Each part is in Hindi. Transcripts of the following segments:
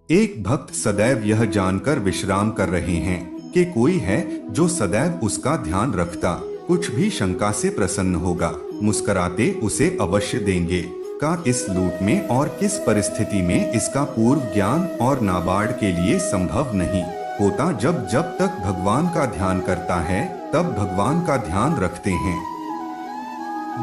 एक भक्त सदैव यह जानकर विश्राम कर रहे हैं कि कोई है जो सदैव उसका ध्यान रखता, कुछ भी शंका से प्रसन्न होगा, मुस्कुराते उसे अवश्य देंगे। का इस लूट में और किस परिस्थिति में इसका पूर्व ज्ञान और नाबार्ड के लिए संभव नहीं होता। जब जब तक भगवान का ध्यान करता है तब भगवान का ध्यान रखते हैं।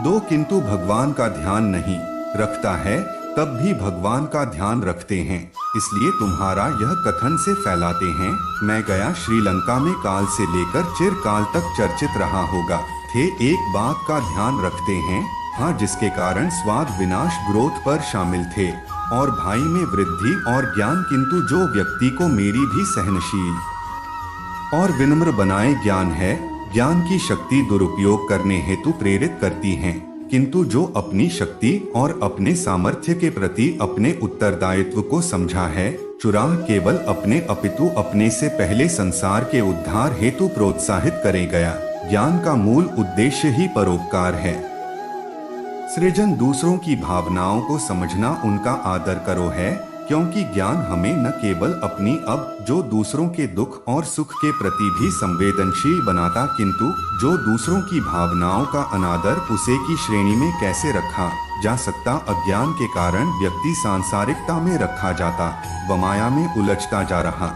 दो किंतु भगवान का ध्यान नहीं रखता है तब भी भगवान का ध्यान रखते हैं। इसलिए तुम्हारा यह कथन से फैलाते हैं, मैं गया श्रीलंका में काल से लेकर चिरकाल तक चर्चित रहा होगा। थे एक बात का ध्यान रखते हैं, हाँ, जिसके कारण स्वाद विनाश ग्रोथ पर शामिल थे और भाई में वृद्धि और ज्ञान, किंतु जो व्यक्ति को मेरी भी सहनशील और विनम्र बनाए ज्ञान है, ज्ञान की शक्ति दुरुपयोग करने हेतु प्रेरित करती हैं, किंतु जो अपनी शक्ति और अपने सामर्थ्य के प्रति अपने उत्तरदायित्व को समझा है, चुराह केवल अपने अपितु अपने से पहले संसार के उद्धार हेतु प्रोत्साहित करे गया। ज्ञान का मूल उद्देश्य ही परोपकार है। सृजन दूसरों की भावनाओं को समझना, उनका आदर करो है, क्योंकि ज्ञान हमें न केवल अपनी जो दूसरों के दुख और सुख के प्रति भी संवेदनशील बनाता, किंतु जो दूसरों की भावनाओं का अनादर उसे की श्रेणी में कैसे रखा जा सकता। अज्ञान के कारण व्यक्ति सांसारिकता में रखा जाता व माया में उलझता जा रहा।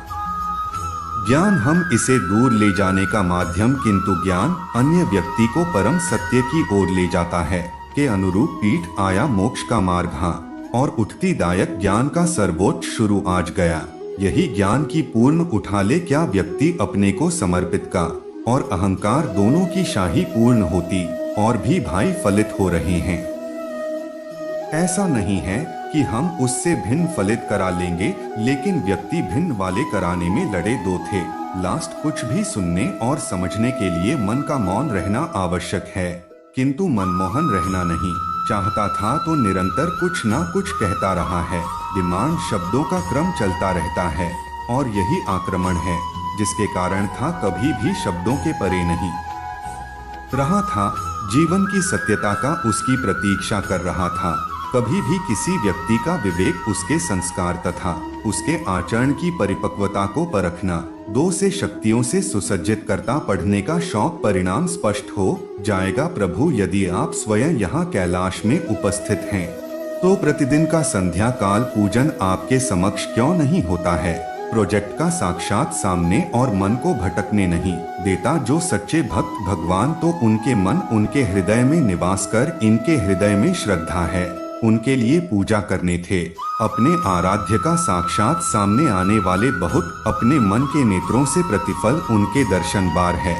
ज्ञान हम इसे दूर ले जाने का माध्यम, किंतु ज्ञान अन्य व्यक्ति को परम सत्य की ओर ले जाता है के अनुरूप पीठ आया मोक्ष का मार्ग, हाँ, और उठती दायक ज्ञान का सर्वोच्च शुरू आज गया। यही ज्ञान की पूर्ण उठा ले, क्या व्यक्ति अपने को समर्पित का और अहंकार दोनों की शाही पूर्ण होती और भी भाई फलित हो रहे हैं। ऐसा नहीं है कि हम उससे भिन्न फलित करा लेंगे, लेकिन व्यक्ति भिन्न वाले कराने में लड़े दो थे। लास्ट कुछ भी सुनने और समझने के लिए मन का मौन रहना आवश्यक है, किंतु मनमोहन रहना नहीं। चाहता था तो निरंतर कुछ ना कुछ कहता रहा है। डिमांड शब्दों का क्रम चलता रहता है और यही आक्रमण है, जिसके कारण था कभी भी शब्दों के परे नहीं रहा था। जीवन की सत्यता का उसकी प्रतीक्षा कर रहा था। कभी भी किसी व्यक्ति का विवेक उसके संस्कार तथा उसके आचरण की परिपक्वता को परखना, दो से शक्तियों से सुसज्जित करता पढ़ने का शौक परिणाम स्पष्ट हो जाएगा। प्रभु, यदि आप स्वयं यहाँ कैलाश में उपस्थित हैं, तो प्रतिदिन का संध्या काल पूजन आपके समक्ष क्यों नहीं होता है। प्रोजेक्ट का साक्षात सामने और मन को भटकने नहीं देता। जो सच्चे भक्त भगवान तो उनके मन उनके हृदय में निवास कर इनके हृदय में श्रद्धा है, उनके लिए पूजा करने थे। अपने आराध्य का साक्षात सामने आने वाले बहुत अपने मन के नेत्रों से प्रतिफल उनके दर्शन बार है।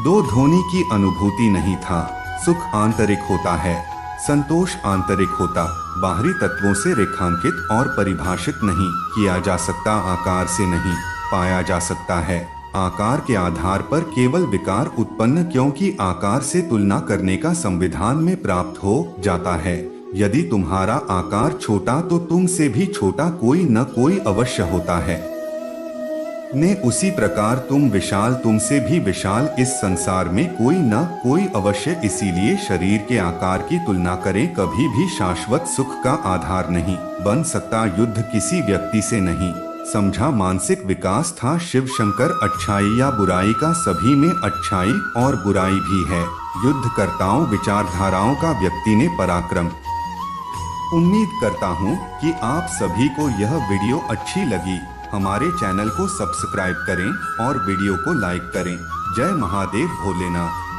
दो ध्वनि की अनुभूति नहीं था। सुख आंतरिक होता है, संतोष आंतरिक होता, बाहरी तत्वों से रेखांकित और परिभाषित नहीं किया जा सकता, आकार से नहीं पाया जा सकता है। आकार के आधार पर केवल विकार उत्पन्न, क्योंकि आकार से तुलना करने का संविधान में प्राप्त हो जाता है। यदि तुम्हारा आकार छोटा तो तुमसे भी छोटा कोई न कोई अवश्य होता है। ने उसी प्रकार तुम विशाल, तुमसे भी विशाल इस संसार में कोई न कोई अवश्य। इसीलिए शरीर के आकार की तुलना करें कभी भी शाश्वत सुख का आधार नहीं बन सकता। युद्ध किसी व्यक्ति से नहीं समझा, मानसिक विकास था। शिव शंकर अच्छाई या बुराई का, सभी में अच्छाई और बुराई भी है। युद्धकर्ताओं विचारधाराओं का व्यक्ति ने पराक्रम। उम्मीद करता हूँ कि आप सभी को यह वीडियो अच्छी लगी। हमारे चैनल को सब्सक्राइब करें और वीडियो को लाइक करें। जय महादेव भोलेनाथ।